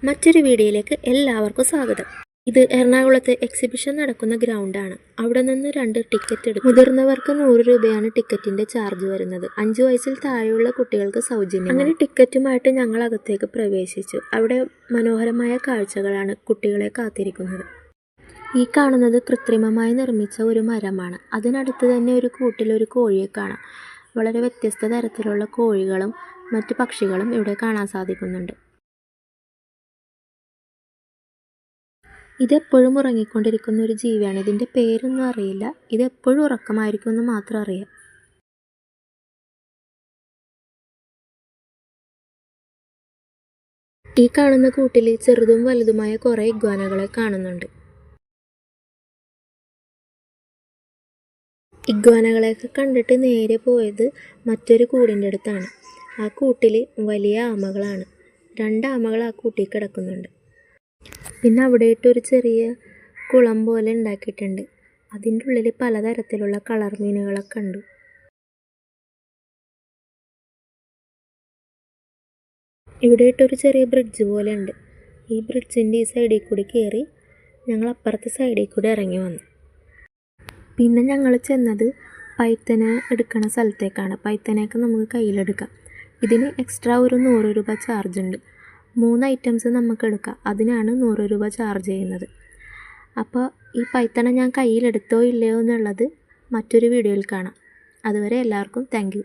മറ്റൊരു വീഡിയോയിലേക്ക് എല്ലാവർക്കും സ്വാഗതം. ഇത് എറണാകുളത്ത് എക്സിബിഷൻ നടക്കുന്ന ഗ്രൗണ്ടാണ്. അവിടെ നിന്ന് 2 ടിക്കറ്റ് എടുക്കും. മുതിർന്നവർക്ക് 100 രൂപയാണ് ടിക്കറ്റിന്റെ ചാർജ് വരുന്നത്. 5 വയസ്സിൽ താഴെയുള്ള കുട്ടികൾക്ക് സൗജന്യം. അങ്ങനെ ടിക്കറ്റുമായിട്ട് ഞങ്ങൾ അകത്തേക്ക് പ്രവേശിച്ചു. അവിടെ മനോഹരമായ കാഴ്ചകളാണ് കുട്ടികളെ കാത്തിരിക്കുന്നത്. ഈ കാണുന്നത് കൃത്രിമമായി നിർമ്മിച്ച ഒരു മരമാണ്. അതിനടുത്ത് തന്നെ ഒരു കൂട്ടിൽ ഒരു കോഴിയെ കാണാം. വളരെ വ്യത്യസ്ത തരത്തിലുള്ള കോഴികളും മറ്റു പക്ഷികളും ഇവിടെ കാണാൻ സാധിക്കുന്നുണ്ട്. ഇതെപ്പോഴും ഉറങ്ങിക്കൊണ്ടിരിക്കുന്ന ഒരു ജീവിയാണ്. ഇതിൻ്റെ പേരൊന്നും അറിയില്ല. ഇതെപ്പോഴും ഉറക്കമായിരിക്കും എന്ന് മാത്രം അറിയാം. ഈ കാണുന്ന കൂട്ടിൽ ചെറുതും വലുതുമായ കുറേ ഇഗ്വാനകളെ കാണുന്നുണ്ട്. ഇഗ്വാനകളെയൊക്കെ കണ്ടിട്ട് നേരെ പോയത് മറ്റൊരു കൂടിൻ്റെ അടുത്താണ്. ആ കൂട്ടിൽ വലിയ ആമകളാണ്. 2 ആമകൾ ആ കൂട്ടിൽ കിടക്കുന്നുണ്ട്. പിന്നെ അവിടെയായിട്ട് ഒരു ചെറിയ കുളം പോലെ ഉണ്ടാക്കിയിട്ടുണ്ട്. അതിൻ്റെ ഉള്ളിൽ പലതരത്തിലുള്ള കളർ മീനുകളൊക്കെ ഉണ്ട്. ഇവിടെയായിട്ടൊരു ചെറിയ ബ്രിഡ്ജ് പോലെ ഉണ്ട്. ഈ ബ്രിഡ്ജിൻ്റെ ഈ സൈഡിൽ കൂടി കയറി ഞങ്ങൾ അപ്പുറത്തെ സൈഡിൽ കൂടി ഇറങ്ങി വന്നു. പിന്നെ ഞങ്ങൾ ചെന്നത് പൈത്തന എടുക്കണ സ്ഥലത്തേക്കാണ്. പൈത്തനയൊക്കെ നമുക്ക് കയ്യിലെടുക്കാം. ഇതിന് എക്സ്ട്രാ ഒരു 100 രൂപ ചാർജ് ഉണ്ട്. 3 ഐറ്റംസ് നമുക്ക് എടുക്കാം. അതിനാണ് 100 രൂപ ചാർജ് ചെയ്യുന്നത്. അപ്പോൾ ഈ പൈത്തണ ഞാൻ കയ്യിലെടുത്തോ ഇല്ലയോ എന്നുള്ളത് മറ്റൊരു വീഡിയോയിൽ കാണാം. അതുവരെ എല്ലാവർക്കും താങ്ക് യു.